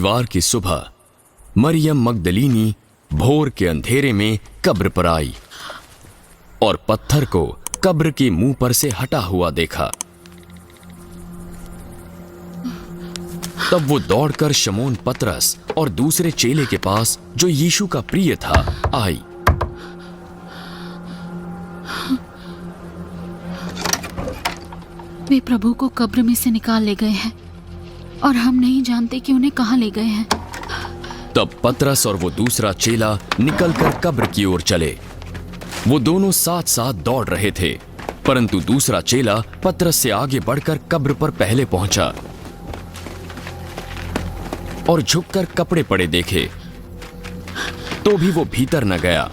रविवार की सुबह मरियम मगदलीनी भोर के अंधेरे में कब्र पर आई और पत्थर को कब्र के मुंह पर से हटा हुआ देखा। तब वो दौड़कर शमौन पतरस और दूसरे चेले के पास, जो यीशु का प्रिय था, आई। वे प्रभु को कब्र में से निकाल ले गए हैं और हम नहीं जानते कि उन्हें कहां ले गए हैं। तब पतरस और वो दूसरा चेला निकलकर कब्र की ओर चले। वो दोनों साथ साथ दौड़ रहे थे, परंतु दूसरा चेला पतरस से आगे बढ़कर कब्र पर पहले पहुंचा और झुककर कपड़े पड़े देखे, तो भी वो भीतर न गया।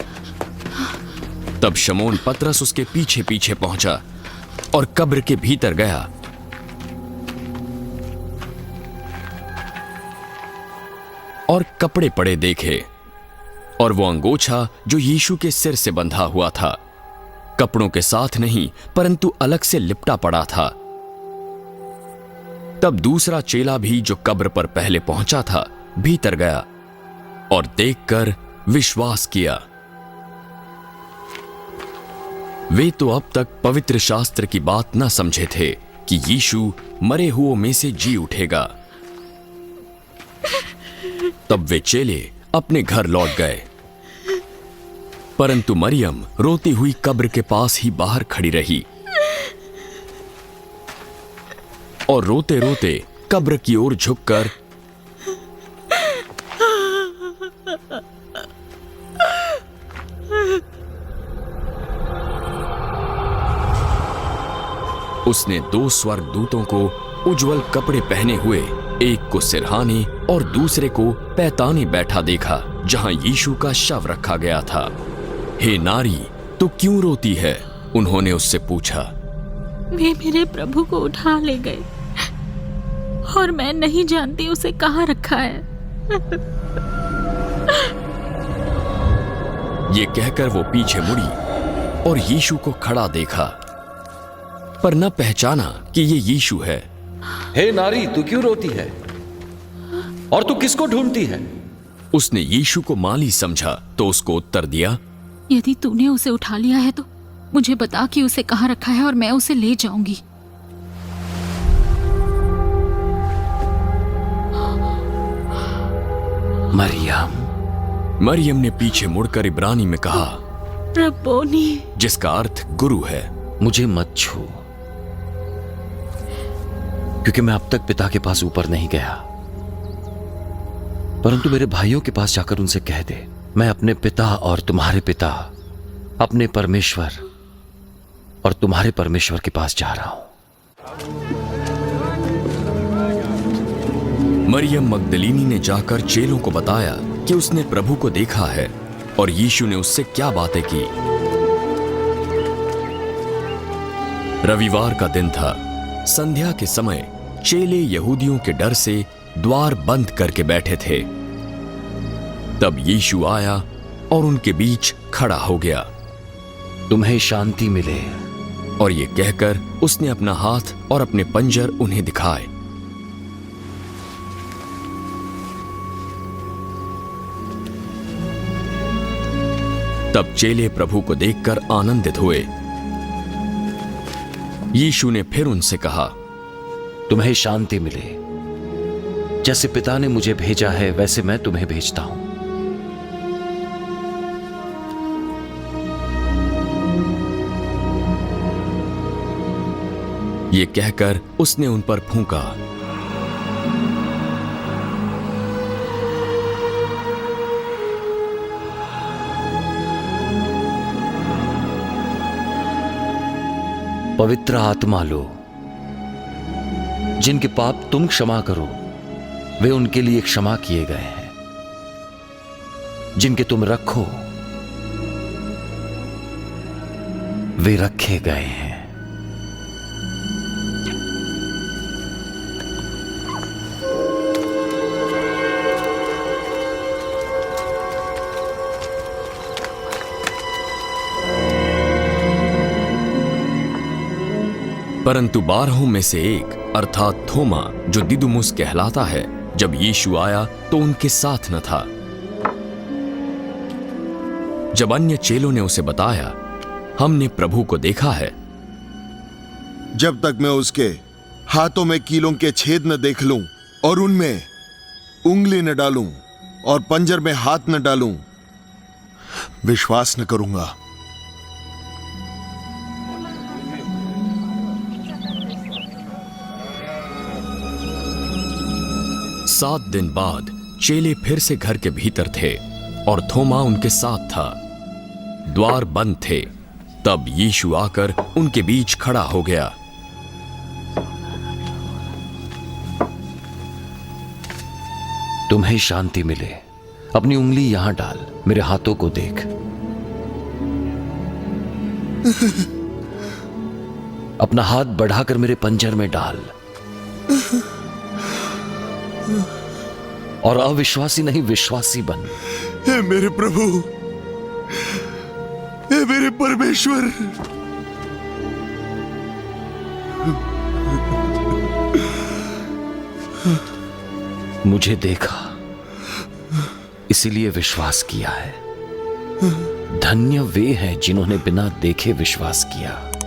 तब शमौन पतरस उसके पीछे पीछे पहुंचा और कब्र के भीतर गया। और कपड़े पड़े देखे और वो अंगोछा जो यीशु के सिर से बंधा हुआ था, कपड़ों के साथ नहीं परंतु अलग से लिपटा पड़ा था। तब दूसरा चेला भी, जो कब्र पर पहले पहुंचा था, भीतर गया और देखकर विश्वास किया। वे तो अब तक पवित्र शास्त्र की बात न समझे थे कि यीशु मरे हुओं में से जी उठेगा। तब वे चेले अपने घर लौट गए, परंतु मरियम रोती हुई कब्र के पास ही बाहर खड़ी रही और रोते रोते कब्र की ओर झुककर उसने 2 स्वर्गदूतों को उज्जवल कपड़े पहने हुए, एक को सिरहाने और दूसरे को पैताने बैठा देखा, जहां यीशु का शव रखा गया था। हे नारी, तू क्यों रोती है? उन्होंने उससे पूछा। वे मेरे प्रभु को उठा ले गए और मैं नहीं जानती उसे कहां रखा है। ये कहकर वो पीछे मुड़ी और यीशु को खड़ा देखा, पर न पहचाना कि ये यीशु है। हे नारी, तू क्यों रोती है और तू किसको ढूंढती है? उसने यीशु को माली समझा तो उसको उत्तर दिया, यदि तूने उसे उठा लिया है तो मुझे बता कि उसे कहां रखा है और मैं उसे ले जाऊंगी। मरियम ने पीछे मुड़कर इब्रानी में कहा, रब्बोनी, जिसका अर्थ गुरु है। मुझे मत छू, क्योंकि मैं अब तक पिता के पास ऊपर नहीं गया, परंतु मेरे भाइयों के पास जाकर उनसे कह दे, मैं अपने पिता और तुम्हारे पिता, अपने परमेश्वर और तुम्हारे परमेश्वर के पास जा रहा हूं। मरियम मगदलीनी ने जाकर चेलों को बताया कि उसने प्रभु को देखा है और यीशु ने उससे क्या बातें की। रविवार का दिन था। संध्या के समय चेले यहूदियों के डर से द्वार बंद करके बैठे थे। तब यीशु आया और उनके बीच खड़ा हो गया। तुम्हें शांति मिले। और ये कहकर उसने अपना हाथ और अपने पंजर उन्हें दिखाए। तब चेले प्रभु को देखकर आनंदित हुए। यीशु ने फिर उनसे कहा, तुम्हें शांति मिले। जैसे पिता ने मुझे भेजा है वैसे मैं तुम्हें भेजता हूं। ये कहकर उसने उन पर फूंका। पवित्र आत्मा लो। जिनके पाप तुम क्षमा करो वे उनके लिए क्षमा किए गए हैं। जिनके तुम रखो वे रखे गए हैं। परंतु 12 में से एक अर्थात थोमा, जो दिदुमुस कहलाता है, जब यीशु आया तो उनके साथ न था। जब अन्य चेलों ने उसे बताया, हमने प्रभु को देखा है, जब तक मैं उसके हाथों में कीलों के छेद न देख लूं और उनमें उंगली न डालूं और पंजर में हाथ न डालूं, विश्वास न करूंगा। सात दिन बाद चेले फिर से घर के भीतर थे और थोमा उनके साथ था। द्वार बंद थे। तब यीशु आकर उनके बीच खड़ा हो गया। तुम्हें शांति मिले। अपनी उंगली यहां डाल, मेरे हाथों को देख। अपना हाथ बढ़ाकर मेरे पंजर में डाल। और अविश्वासी नहीं, विश्वासी बन। हे मेरे प्रभु, हे मेरे परमेश्वर, मुझे देखा, इसीलिए विश्वास किया है। धन्य वे हैं जिन्होंने बिना देखे विश्वास किया।